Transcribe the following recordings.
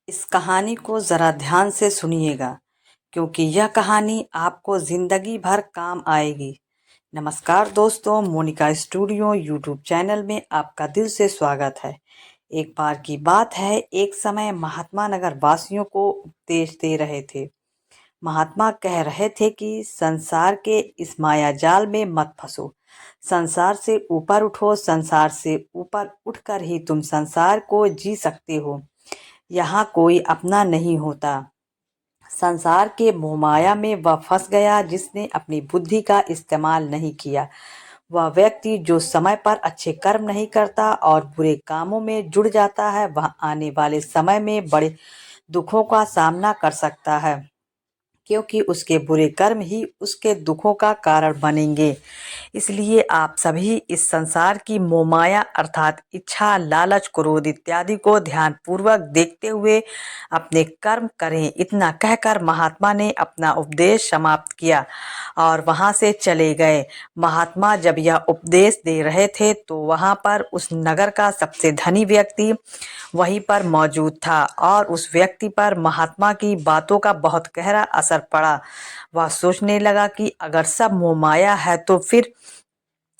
इस कहानी को ज़रा ध्यान से सुनिएगा क्योंकि यह कहानी आपको ज़िंदगी भर काम आएगी। नमस्कार दोस्तों, मोनिका स्टूडियो यूट्यूब चैनल में आपका दिल से स्वागत है। एक बार की बात है, एक समय महात्मा नगर वासियों को उपदेश दे रहे थे। महात्मा कह रहे थे कि संसार के इस माया जाल में मत फंसो, संसार से ऊपर उठो, संसार से ऊपर उठकर ही तुम संसार को जी सकते हो। यहाँ कोई अपना नहीं होता। संसार के मोहमाया में वह फंस गया जिसने अपनी बुद्धि का इस्तेमाल नहीं किया। वह व्यक्ति जो समय पर अच्छे कर्म नहीं करता और बुरे कामों में जुड़ जाता है, वह आने वाले समय में बड़े दुखों का सामना कर सकता है, क्योंकि उसके बुरे कर्म ही उसके दुखों का कारण बनेंगे। इसलिए आप सभी इस संसार की मोहमाया अर्थात इच्छा, लालच, क्रोध इत्यादि को ध्यान पूर्वक देखते हुए अपने कर्म करें। इतना कहकर महात्मा ने अपना उपदेश समाप्त किया और वहां से चले गए। महात्मा जब यह उपदेश दे रहे थे तो वहां पर उस नगर का सबसे धनी व्यक्ति वहीं पर मौजूद था और उस व्यक्ति पर महात्मा की बातों का बहुत गहरा असर पड़ा। वह सोचने लगा कि अगर सब मोह माया है तो फिर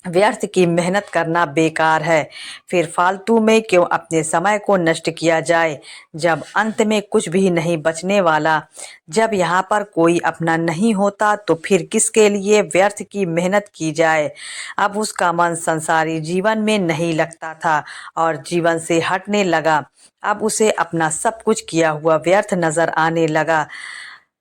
व्यर्थ की मेहनत करना बेकार है, फिर फालतू में क्यों अपने समय को नष्ट किया जाए जब अंत में कुछ भी नहीं बचने वाला। जब यहाँ पर कोई अपना नहीं होता तो फिर किसके लिए व्यर्थ की मेहनत की जाए। अब उसका मन संसारी जीवन में नहीं लगता था और जीवन से हटने लगा। अब उसे अपना सब कुछ किया हुआ व्यर्थ नजर आने लगा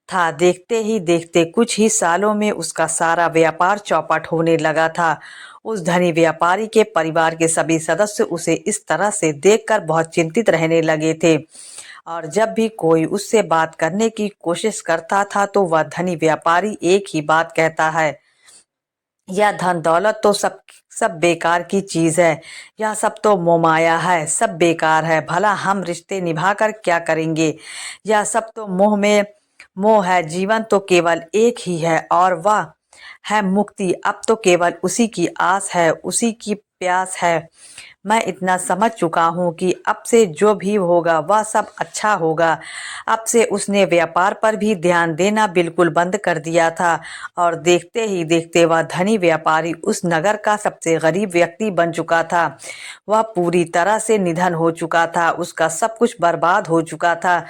था। देखते ही देखते कुछ ही सालों में उसका सारा व्यापार चौपट होने लगा था। उस धनी व्यापारी के परिवार के सभी सदस्य उसे इस तरह से देखकर बहुत चिंतित रहने लगे थे और जब भी कोई उससे बात करने की कोशिश करता था तो वह धनी व्यापारी एक ही बात कहता है, यह धन दौलत तो सब सब बेकार की चीज है, यह सब तो मोहमाया है, सब बेकार है, भला हम रिश्ते निभाकर क्या करेंगे। यह सब तो मोह है, जीवन तो केवल एक ही है और वह है मुक्ति। अब तो केवल उसी की आस है, उसी की प्यास है। मैं इतना समझ चुका हूँ कि अब से जो भी होगा वह सब अच्छा होगा। अब से उसने व्यापार पर भी ध्यान देना बिल्कुल बंद कर दिया था और देखते ही देखते वह धनी व्यापारी उस नगर का सबसे गरीब व्यक्ति बन चुका था। वह पूरी तरह से निधन हो चुका था, उसका सब कुछ बर्बाद हो चुका था।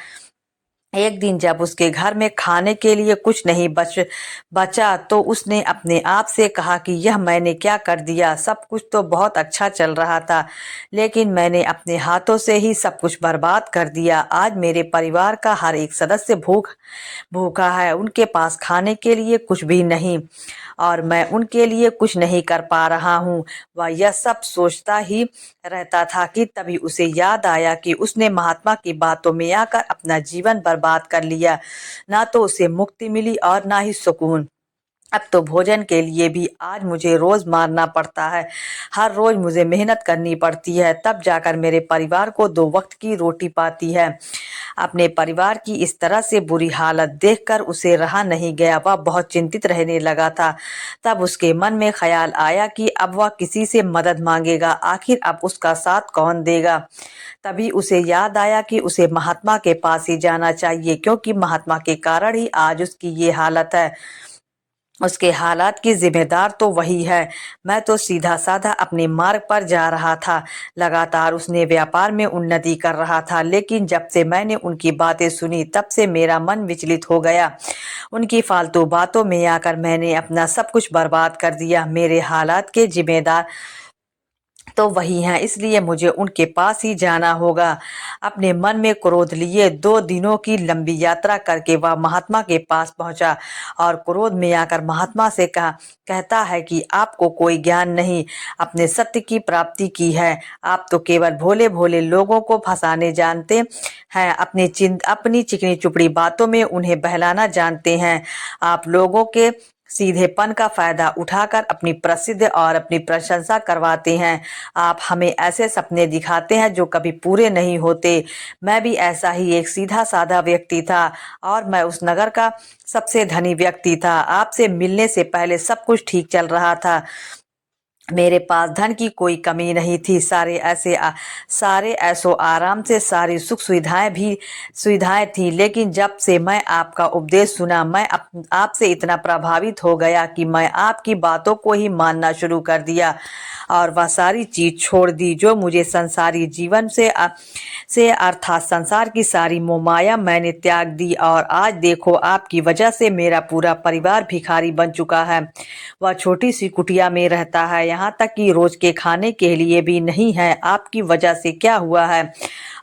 एक दिन जब उसके घर में खाने के लिए कुछ नहीं बचा तो उसने अपने आप से कहा कि यह मैंने क्या कर दिया। सब कुछ तो बहुत अच्छा चल रहा था, लेकिन मैंने अपने हाथों से ही सब कुछ बर्बाद कर दिया। आज मेरे परिवार का हर एक सदस्य भूखा है, उनके पास खाने के लिए कुछ भी नहीं और मैं उनके लिए कुछ नहीं कर पा रहा हूँ। वह यह सब सोचता ही रहता था कि तभी उसे याद आया कि उसने महात्मा की बातों में आकर अपना जीवन बर्बाद कर लिया। ना तो उसे मुक्ति मिली और ना ही सुकून। अब तो भोजन के लिए भी आज मुझे रोज मारना पड़ता है, हर रोज मुझे मेहनत करनी पड़ती है, तब जाकर मेरे परिवार को 2 वक्त की रोटी पाती है। अपने परिवार की इस तरह से बुरी हालत देखकर उसे रहा नहीं गया, वह बहुत चिंतित रहने लगा था। तब उसके मन में ख्याल आया कि अब वह किसी से मदद मांगेगा, आखिर अब उसका साथ कौन देगा। तभी उसे याद आया कि उसे महात्मा के पास ही जाना चाहिए, क्योंकि महात्मा के कारण ही आज उसकी ये हालत है। उसके हालात की जिम्मेदार तो वही है। मैं तो सीधा साधा अपने मार्ग पर जा रहा था, लगातार उसने व्यापार में उन्नति कर रहा था, लेकिन जब से मैंने उनकी बातें सुनी तब से मेरा मन विचलित हो गया। उनकी फालतू बातों में आकर मैंने अपना सब कुछ बर्बाद कर दिया। मेरे हालात के जिम्मेदार तो वही हैं, इसलिए मुझे उनके पास ही जाना होगा। अपने मन में क्रोध लिए 2 दिनों की लंबी यात्रा करके वह महात्मा के पास पहुंचा और क्रोध में आकर महात्मा से कहता है कि आपको कोई ज्ञान नहीं, अपने सत्य की प्राप्ति की है। आप तो केवल भोले भोले लोगों को फंसाने जानते हैं, अपनी चिकनी चुपड़ी बातों में उन्हें बहलाना जानते हैं। आप लोगों के सीधेपन का फायदा उठाकर अपनी प्रसिद्ध और अपनी प्रशंसा करवाते हैं। आप हमें ऐसे सपने दिखाते हैं जो कभी पूरे नहीं होते। मैं भी ऐसा ही एक सीधा साधा व्यक्ति था और मैं उस नगर का सबसे धनी व्यक्ति था। आपसे मिलने से पहले सब कुछ ठीक चल रहा था। मेरे पास धन की कोई कमी नहीं थी। सारे ऐशो आराम से सारी सुख सुविधाएं थी। लेकिन जब से मैं आपका उपदेश सुना, मैं आपसे इतना प्रभावित हो गया कि मैं आपकी बातों को ही मानना शुरू कर दिया और वह सारी चीज छोड़ दी जो मुझे संसारी जीवन से अर्थात संसार की सारी मोहमाया मैंने त्याग दी। और आज देखो, आपकी वजह से मेरा पूरा परिवार भिखारी बन चुका है। वह छोटी सी कुटिया में रहता है, यहाँ तक कि रोज के खाने के लिए भी नहीं है। आपकी वजह से क्या हुआ है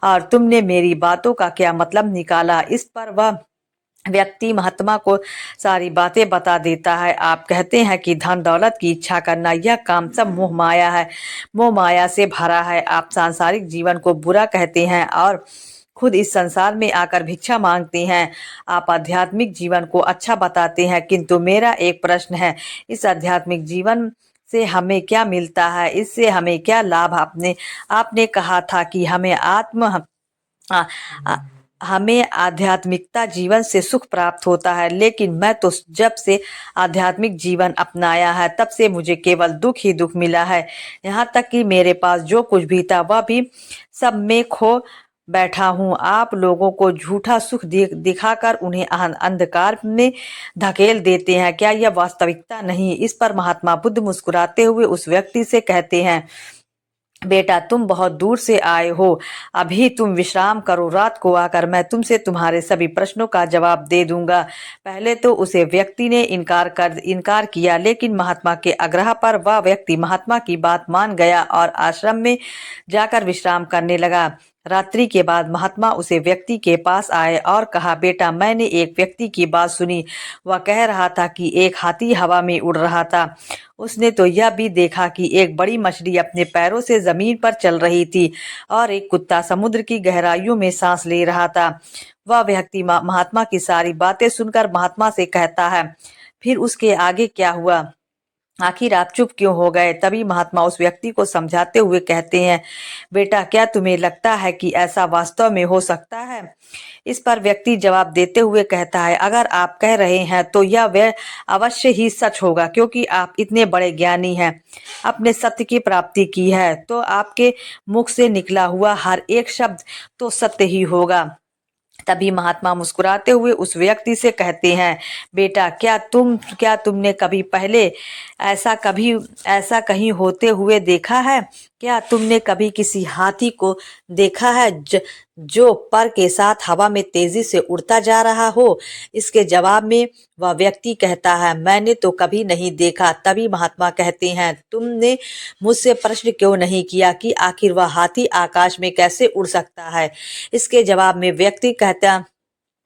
और तुमने मेरी बातों का क्या मतलब निकाला? इस पर वह व्यक्ति महात्मा को सारी बातें बता देता है। आप कहते हैं कि धन दौलत की इच्छा करना, यह काम सब मोह माया है, मोह माया से भरा है। आप सांसारिक जीवन को बुरा कहते हैं और खुद इस संसार में आकर भिक्षा मांगते हैं। आप आध्यात्मिक जीवन को अच्छा बताते हैं, किंतु मेरा एक प्रश्न है, इस आध्यात्मिक जीवन से हमें क्या मिलता है? इससे हमें क्या लाभ? आपने आपने कहा था कि आ, आ, हमें आध्यात्मिकता जीवन से सुख प्राप्त होता है, लेकिन मैं तो जब से आध्यात्मिक जीवन अपनाया है तब से मुझे केवल दुख ही दुख मिला है। यहाँ तक कि मेरे पास जो कुछ भी था वह भी सब में खो बैठा हूँ। आप लोगों को झूठा सुख दिखाकर उन्हें अंधकार में धकेल देते हैं। क्या यह वास्तविकता नहीं? इस पर महात्मा बुद्ध मुस्कुराते हुए उस व्यक्ति से कहते हैं, बेटा, तुम बहुत दूर से आए हो, अभी तुम विश्राम करो। रात को आकर मैं तुमसे तुम्हारे सभी प्रश्नों का जवाब दे दूंगा। पहले तो उसे व्यक्ति ने इनकार किया, लेकिन महात्मा के आग्रह पर वह व्यक्ति महात्मा की बात मान गया और आश्रम में जाकर विश्राम करने लगा। रात्रि के बाद महात्मा उसे व्यक्ति के पास आए और कहा, बेटा, मैंने एक व्यक्ति की बात सुनी। वह कह रहा था कि एक हाथी हवा में उड़ रहा था। उसने तो यह भी देखा कि एक बड़ी मछली अपने पैरों से जमीन पर चल रही थी और एक कुत्ता समुद्र की गहराइयों में सांस ले रहा था। वह व्यक्ति महात्मा की सारी बातें सुनकर महात्मा से कहता है, फिर उसके आगे क्या हुआ? आखिर आप चुप क्यों हो गए? तभी महात्मा उस व्यक्ति को समझाते हुए कहते हैं, बेटा, क्या तुम्हें लगता है कि ऐसा वास्तव में हो सकता है? इस पर व्यक्ति जवाब देते हुए कहता है, अगर आप कह रहे हैं तो यह अवश्य ही सच होगा, क्योंकि आप इतने बड़े ज्ञानी हैं, अपने सत्य की प्राप्ति की है, तो आपके मुख से निकला हुआ हर एक शब्द तो सत्य ही होगा। तभी महात्मा मुस्कुराते हुए उस व्यक्ति से कहते हैं, बेटा, क्या तुमने कभी पहले ऐसा कहीं होते हुए देखा है? क्या तुमने कभी किसी हाथी को देखा है जो पर के साथ हवा में तेजी से उड़ता जा रहा हो? इसके जवाब में वह व्यक्ति कहता है, मैंने तो कभी नहीं देखा। तभी महात्मा कहते हैं, तुमने मुझसे प्रश्न क्यों नहीं किया कि आखिर वह हाथी आकाश में कैसे उड़ सकता है? इसके जवाब में व्यक्ति कहता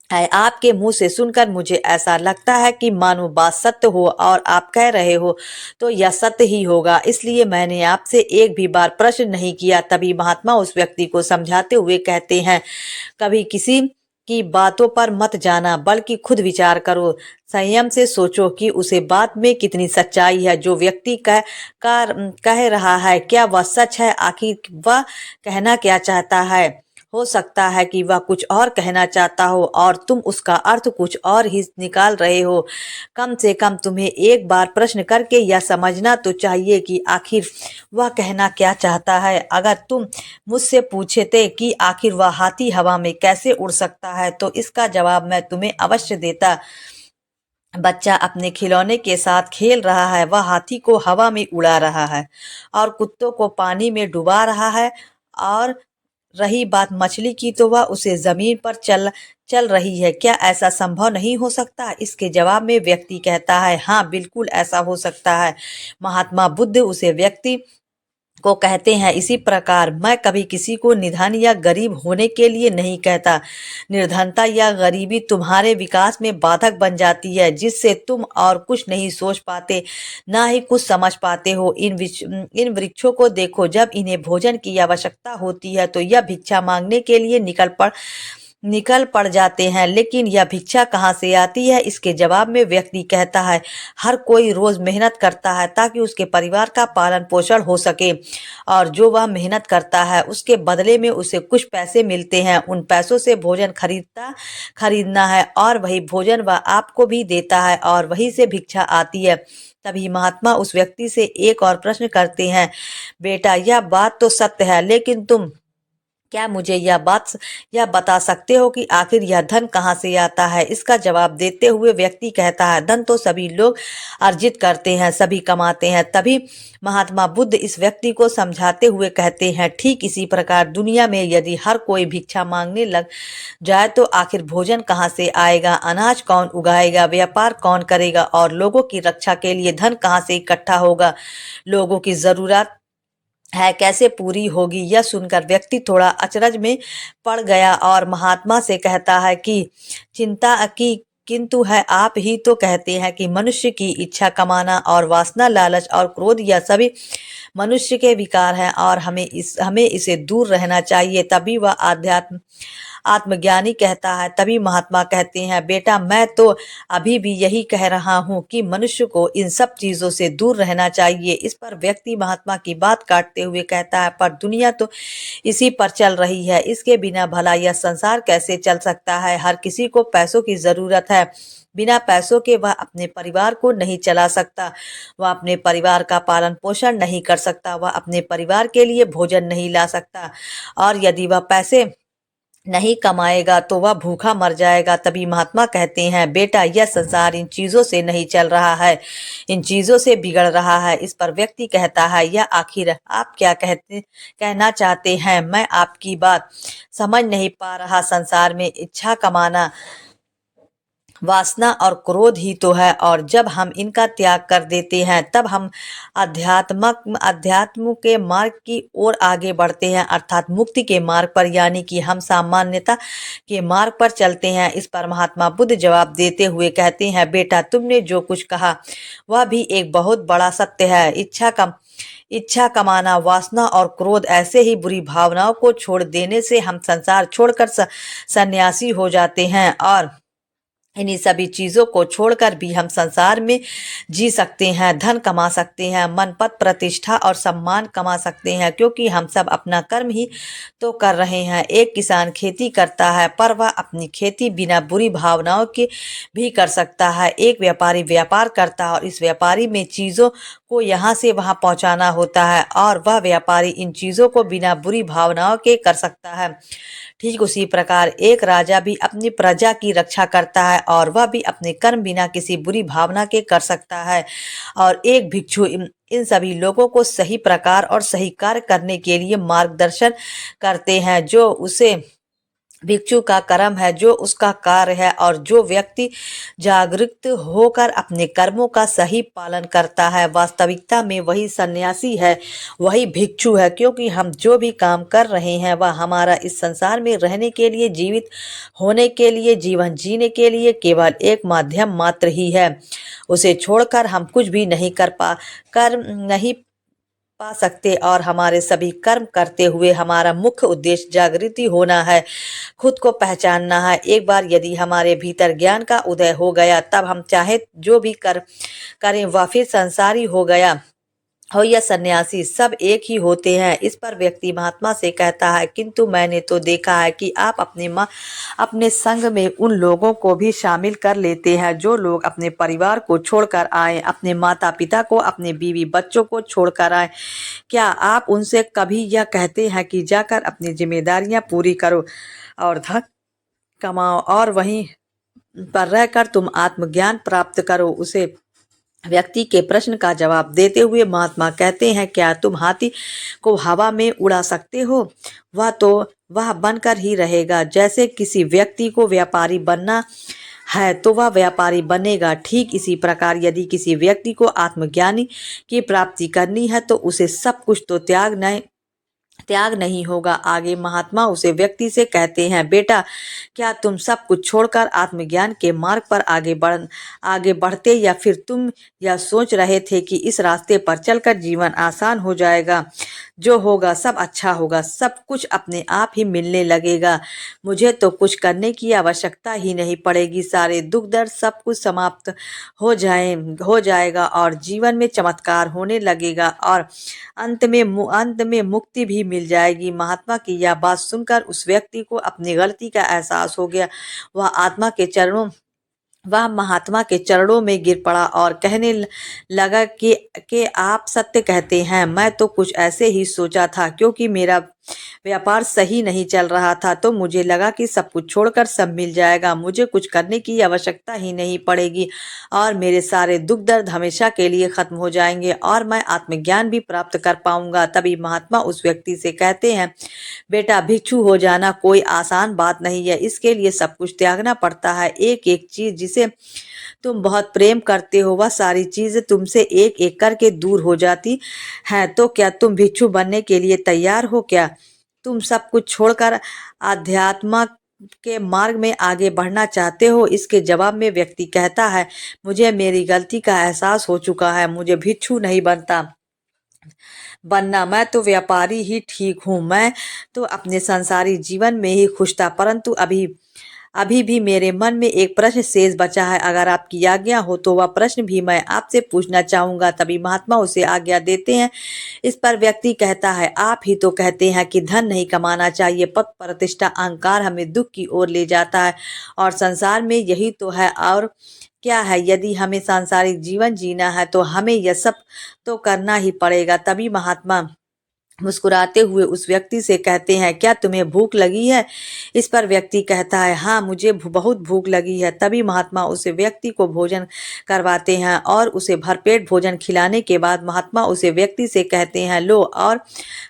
है, आपके मुंह से सुनकर मुझे ऐसा लगता है कि मानो बात सत्य हो और आप कह रहे हो तो यह सत्य ही होगा, इसलिए मैंने आपसे एक भी बार प्रश्न नहीं किया। तभी महात्मा उस व्यक्ति को समझाते हुए कहते हैं, कभी किसी की बातों पर मत जाना, बल्कि खुद विचार करो। संयम से सोचो कि उसे बात में कितनी सच्चाई है। जो व्यक्ति कह रहा है, क्या वह सच है? आखिर वह कहना क्या चाहता है? हो सकता है कि वह कुछ और कहना चाहता हो और तुम उसका अर्थ कुछ और ही निकाल रहे हो। कम से कम तुम्हें एक बार प्रश्न करके यह समझना तो चाहिए कि आखिर वह कहना क्या चाहता है। अगर तुम मुझसे पूछते कि आखिर वह हाथी हवा में कैसे उड़ सकता है, तो इसका जवाब मैं तुम्हें अवश्य देता। बच्चा अपने खिलौने के साथ खेल रहा है, वह हाथी को हवा में उड़ा रहा है और कुत्तों को पानी में डुबा रहा है। और रही बात मछली की, तो वह उसे जमीन पर चल रही है। क्या ऐसा संभव नहीं हो सकता? इसके जवाब में व्यक्ति कहता है, हाँ, बिल्कुल ऐसा हो सकता है। महात्मा बुद्ध उसे व्यक्ति को कहते हैं, इसी प्रकार मैं कभी किसी को निधन या गरीब होने के लिए नहीं कहता। निर्धनता या गरीबी तुम्हारे विकास में बाधक बन जाती है, जिससे तुम और कुछ नहीं सोच पाते, ना ही कुछ समझ पाते हो। इन वृक्षों को देखो, जब इन्हें भोजन की आवश्यकता होती है तो यह भिक्षा मांगने के लिए निकल पड़ जाते हैं, लेकिन यह भिक्षा कहाँ से आती है? इसके जवाब में व्यक्ति कहता है, हर कोई रोज मेहनत करता है ताकि उसके परिवार का पालन पोषण हो सके, और जो वह मेहनत करता है उसके बदले में उसे कुछ पैसे मिलते हैं। उन पैसों से भोजन खरीदना है और वही भोजन वह आपको भी देता है और वहीं से भिक्षा आती है। तभी महात्मा उस व्यक्ति से एक और प्रश्न करते हैं, बेटा यह बात तो सत्य है, लेकिन तुम क्या मुझे यह बता सकते हो कि आखिर यह धन कहाँ से आता है? इसका जवाब देते हुए व्यक्ति कहता है, धन तो सभी लोग अर्जित करते हैं, सभी कमाते हैं। तभी महात्मा बुद्ध इस व्यक्ति को समझाते हुए कहते हैं, ठीक इसी प्रकार दुनिया में यदि हर कोई भिक्षा मांगने लग जाए तो आखिर भोजन कहाँ से आएगा? अनाज कौन उगाएगा? व्यापार कौन करेगा? और लोगों की रक्षा के लिए धन कहाँ से इकट्ठा होगा? लोगों की जरूरत है कैसे पूरी होगी? यह सुनकर व्यक्ति थोड़ा अचरज में पड़ गया और महात्मा से कहता है कि चिंता की किंतु है, आप ही तो कहते हैं कि मनुष्य की इच्छा कमाना और वासना, लालच और क्रोध यह सभी मनुष्य के विकार हैं और हमें इसे दूर रहना चाहिए। तभी वह आत्मज्ञानी कहता है, तभी महात्मा कहते हैं, बेटा मैं तो अभी भी यही कह रहा हूँ कि मनुष्य को इन सब चीजों से दूर रहना चाहिए। इस पर व्यक्ति महात्मा की बात काटते हुए कहता है, पर दुनिया तो इसी पर चल रही है, इसके बिना भला यह संसार कैसे चल सकता है? हर किसी को पैसों की जरूरत है, बिना पैसों के वह अपने परिवार को नहीं चला सकता, वह अपने परिवार का पालन पोषण नहीं कर सकता, वह अपने परिवार के लिए भोजन नहीं ला सकता, और यदि वह पैसे नहीं कमाएगा तो वह भूखा मर जाएगा। तभी महात्मा कहते हैं, बेटा यह संसार इन चीजों से नहीं चल रहा है, इन चीजों से बिगड़ रहा है। इस पर व्यक्ति कहता है, यह आखिर आप क्या कहना चाहते हैं? मैं आपकी बात समझ नहीं पा रहा। संसार में इच्छा कमाना, वासना और क्रोध ही तो है, और जब हम इनका त्याग कर देते हैं तब हम अध्यात्म के मार्ग की ओर आगे बढ़ते हैं, अर्थात मुक्ति के मार्ग पर, यानी कि हम सामान्यता के मार्ग पर चलते हैं। इस पर महात्मा बुद्ध जवाब देते हुए कहते हैं, बेटा तुमने जो कुछ कहा वह भी एक बहुत बड़ा सत्य है। इच्छा कमाना, वासना और क्रोध ऐसे ही बुरी भावनाओं को छोड़ देने से हम संसार छोड़कर सन्यासी हो जाते हैं, और इन्हीं सभी चीजों को छोड़कर भी हम संसार में जी सकते हैं, धन कमा सकते हैं, मन, पद, प्रतिष्ठा और सम्मान कमा सकते हैं, क्योंकि हम सब अपना कर्म ही तो कर रहे हैं। एक किसान खेती करता है पर वह अपनी खेती बिना बुरी भावनाओं के भी कर सकता है। एक व्यापारी व्यापार करता है और इस व्यापारी में चीजों को यहाँ से वहां पहुंचाना होता है, और वह व्यापारी इन चीजों को बिना बुरी भावनाओं के कर सकता है। ठीक उसी प्रकार एक राजा भी अपनी प्रजा की रक्षा करता है, और वह भी अपने कर्म बिना किसी बुरी भावना के कर सकता है। और एक भिक्षु इन सभी लोगों को सही प्रकार और सही कार्य करने के लिए मार्गदर्शन करते हैं, जो उसे भिक्षु का कर्म है, जो उसका कार्य है। और जो व्यक्ति जागरूक होकर अपने कर्मों का सही पालन करता है, वास्तविकता में वही सन्यासी है, वही भिक्षु है, क्योंकि हम जो भी काम कर रहे हैं वह हमारा इस संसार में रहने के लिए, जीवित होने के लिए, जीवन जीने के लिए केवल एक माध्यम मात्र ही है। उसे छोड़कर हम कुछ भी नहीं पा सकते, और हमारे सभी कर्म करते हुए हमारा मुख्य उद्देश्य जागृति होना है, खुद को पहचानना है। एक बार यदि हमारे भीतर ज्ञान का उदय हो गया, तब हम चाहे जो भी करें वह फिर संसारी हो गया हो या सन्यासी, सब एक ही होते हैं। इस पर व्यक्ति महात्मा से कहता है, किंतु मैंने तो देखा है कि आप अपने संग में उन लोगों को भी शामिल कर लेते हैं जो लोग अपने परिवार को छोड़कर आए, अपने माता पिता को, अपने बीवी बच्चों को छोड़कर आए। क्या आप उनसे कभी यह कहते हैं कि जाकर अपनी जिम्मेदारियां पूरी करो और धन कमाओ और वहीं पर रहकर तुम आत्मज्ञान प्राप्त करो? उसे व्यक्ति के प्रश्न का जवाब देते हुए महात्मा कहते हैं, क्या तुम हाथी को हवा में उड़ा सकते हो? वह बनकर ही रहेगा। जैसे किसी व्यक्ति को व्यापारी बनना है तो वह व्यापारी बनेगा, ठीक इसी प्रकार यदि किसी व्यक्ति को आत्मज्ञानी की प्राप्ति करनी है तो उसे सब कुछ तो त्याग नहीं होगा। आगे महात्मा उसे व्यक्ति से कहते हैं, बेटा क्या तुम सब कुछ छोड़कर आत्मज्ञान के मार्ग पर आगे बढ़ते, या फिर तुम यह सोच रहे थे कि इस रास्ते पर चलकर जीवन आसान हो जाएगा, जो होगा सब अच्छा होगा, सब कुछ अपने आप ही मिलने लगेगा, मुझे तो कुछ करने की आवश्यकता ही नहीं पड़ेगी, सारे दुख दर्द सब कुछ समाप्त हो जाएगा और जीवन में चमत्कार होने लगेगा और अंत में मुक्ति भी मिल जाएगी। महात्मा की यह बात सुनकर उस व्यक्ति को अपनी गलती का एहसास हो गया। वह आत्मा के चरणों वह महात्मा के चरणों में गिर पड़ा और कहने लगा कि आप सत्य कहते हैं। मैं तो कुछ ऐसे ही सोचा था, क्योंकि मेरा व्यापार सही नहीं चल रहा था, तो मुझे लगा कि सब कुछ छोड़कर सब मिल जाएगा, मुझे कुछ करने की आवश्यकता ही नहीं पड़ेगी और मेरे सारे दुख दर्द हमेशा के लिए खत्म हो जाएंगे और मैं आत्मज्ञान भी प्राप्त कर पाऊंगा। तभी महात्मा उस व्यक्ति से कहते हैं, बेटा, भिक्षु हो जाना कोई आसान बात नहीं है। इसके लिए सब कुछ त्यागना पड़ता है। एक एक चीज जिसे तुम बहुत प्रेम करते हो, वह सारी चीजें तुमसे एक एक करके दूर हो जाती हैं। तो क्या तुम भिक्षु बनने के लिए तैयार हो? क्या तुम सब कुछ छोड़कर आध्यात्म के मार्ग में आगे बढ़ना चाहते हो? इसके जवाब में व्यक्ति कहता है, मुझे मेरी गलती का एहसास हो चुका है, मुझे भिक्षु नहीं बनना, मैं तो व्यापारी ही ठीक हूँ। मैं तो अपने संसारी जीवन में ही खुश था, परंतु अभी अभी भी मेरे मन में एक प्रश्न शेष बचा है। अगर आपकी आज्ञा हो तो वह प्रश्न भी मैं आपसे पूछना चाहूंगा। तभी महात्मा उसे आज्ञा देते हैं। इस पर व्यक्ति कहता है, आप ही तो कहते हैं कि धन नहीं कमाना चाहिए, पद प्रतिष्ठा अहंकार हमें दुख की ओर ले जाता है और संसार में यही तो है और क्या है। यदि हमें सांसारिक जीवन जीना है तो हमें यह सब तो करना ही पड़ेगा। तभी महात्मा मुस्कुराते हुए उस व्यक्ति से कहते हैं, क्या तुम्हें भूख लगी है? इस पर व्यक्ति कहता है, हाँ, मुझे बहुत भूख लगी है। तभी महात्मा उस व्यक्ति को भोजन करवाते हैं और उसे भरपेट भोजन खिलाने के बाद महात्मा उसे व्यक्ति से कहते हैं, लो और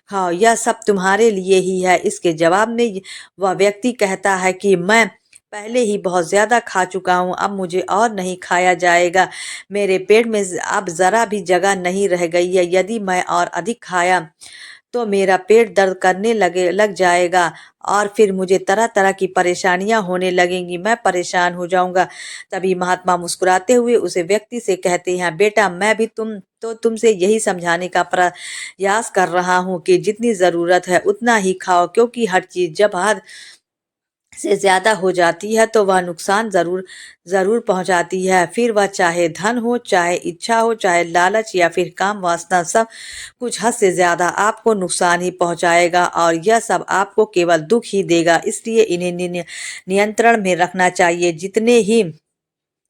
खाओ, यह सब तुम्हारे लिए ही है। इसके जवाब में वह व्यक्ति कहता है कि मैं पहले ही बहुत ज्यादा खा चुका हूँ, अब मुझे और नहीं खाया जाएगा। मेरे पेट में अब जरा भी जगह नहीं रह गई है। यदि मैं और अधिक खाया तो मेरा पेट दर्द करने लग जाएगा और फिर मुझे तरह तरह की परेशानियां होने लगेंगी, मैं परेशान हो जाऊंगा। तभी महात्मा मुस्कुराते हुए उसे व्यक्ति से कहते हैं, बेटा, मैं भी तुमसे यही समझाने का प्रयास कर रहा हूँ कि जितनी जरूरत है उतना ही खाओ, क्योंकि हर चीज जब हद से ज्यादा हो जाती है तो वह नुकसान जरूर जरूर पहुंचाती है। फिर वह चाहे धन हो, चाहे इच्छा हो, चाहे लालच या फिर काम वासना, सब कुछ हद से ज्यादा आपको नुकसान ही पहुंचाएगा और यह सब आपको केवल दुख ही देगा। इसलिए इन्हें नियंत्रण में रखना चाहिए। जितने ही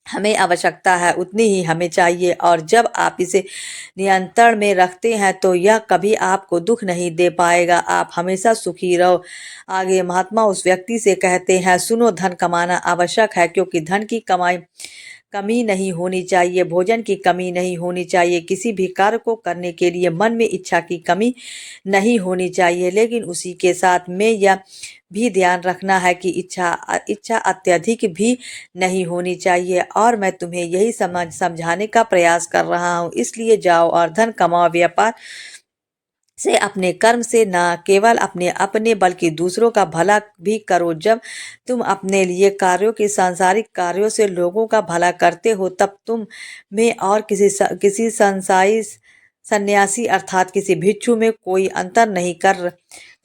हमें आवश्यकता है उतनी ही हमें चाहिए और जब आप इसे नियंत्रण में रखते हैं तो यह कभी आपको दुख नहीं दे पाएगा, आप हमेशा सुखी रहो। आगे महात्मा उस व्यक्ति से कहते हैं, सुनो, धन कमाना आवश्यक है, क्योंकि धन की कमी नहीं होनी चाहिए, भोजन की कमी नहीं होनी चाहिए, किसी भी कार्य को करने के लिए मन में इच्छा की कमी नहीं होनी चाहिए। लेकिन उसी के साथ में यह भी ध्यान रखना है कि इच्छा अत्यधिक भी नहीं होनी चाहिए और मैं तुम्हें यही समझाने का प्रयास कर रहा हूँ। इसलिए जाओ और धन कमाओ, व्यापार से अपने कर्म से न केवल अपने अपने बल्कि दूसरों का भला भी करो। जब तुम अपने लिए कार्यों की सांसारिक कार्यों से लोगों का भला करते हो तब तुम में और किसी संसारी सन्यासी अर्थात किसी भिक्षु में कोई अंतर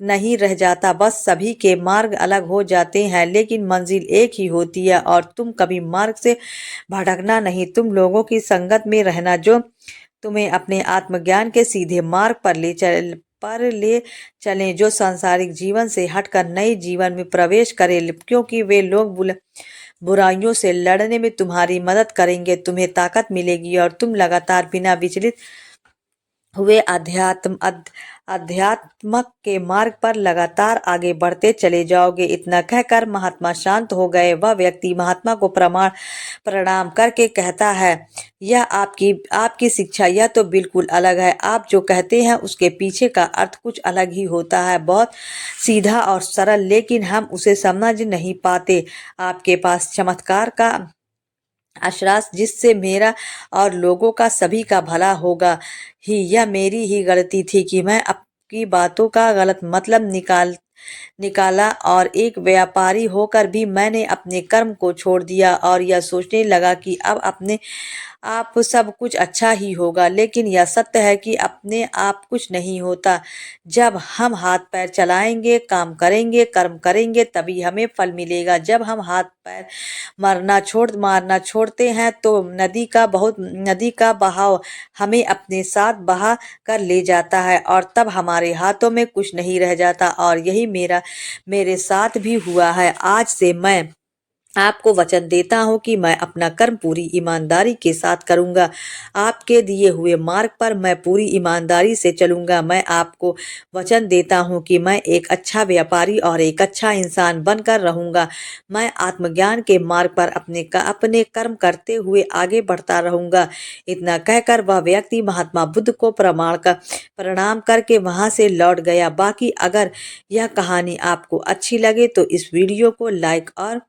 नहीं रह जाता। बस सभी के मार्ग अलग हो जाते हैं लेकिन मंजिल एक ही होती है और तुम कभी मार्ग से भटकना नहीं। तुम लोगों की संगत में रहना जो तुम्हें अपने आत्मज्ञान के सीधे मार्ग पर ले चलें, जो सांसारिक जीवन से हटकर नए जीवन में प्रवेश करें, क्योंकि वे लोग बुराइयों से लड़ने में तुम्हारी मदद करेंगे, तुम्हें ताकत मिलेगी और तुम लगातार बिना विचलित हुए अध्यात्म के मार्ग पर लगातार आगे बढ़ते चले जाओगे। इतना कहकर महात्मा शांत हो गए। वह व्यक्ति महात्मा को प्रणाम करके कहता है, यह आपकी शिक्षा यह तो बिल्कुल अलग है। आप जो कहते हैं उसके पीछे का अर्थ कुछ अलग ही होता है, बहुत सीधा और सरल, लेकिन हम उसे समझ नहीं पाते। आपके पास चमत्कार का आश्वास जिससे मेरा और लोगों का सभी का भला होगा ही, यह मेरी ही गलती थी कि मैं आपकी बातों का गलत मतलब निकाला और एक व्यापारी होकर भी मैंने अपने कर्म को छोड़ दिया और यह सोचने लगा कि अब अपने आप सब कुछ अच्छा ही होगा। लेकिन यह सत्य है कि अपने आप कुछ नहीं होता। जब हम हाथ पैर चलाएंगे, काम करेंगे, कर्म करेंगे, तभी हमें फल मिलेगा। जब हम हाथ पैर मारना छोड़ते हैं तो नदी का बहाव हमें अपने साथ बहा कर ले जाता है और तब हमारे हाथों में कुछ नहीं रह जाता और यही मेरे साथ भी हुआ है। आज से मैं आपको वचन देता हूँ कि मैं अपना कर्म पूरी ईमानदारी के साथ करूँगा। आपके दिए हुए मार्ग पर मैं पूरी ईमानदारी से चलूँगा। मैं आपको वचन देता हूँ कि मैं एक अच्छा व्यापारी और एक अच्छा इंसान बनकर रहूँगा। मैं आत्मज्ञान के मार्ग पर अपने कर्म करते हुए आगे बढ़ता रहूँगा। इतना कहकर वह व्यक्ति महात्मा बुद्ध को प्रणाम करके वहाँ से लौट गया। बाकी अगर यह कहानी आपको अच्छी लगे तो इस वीडियो को लाइक और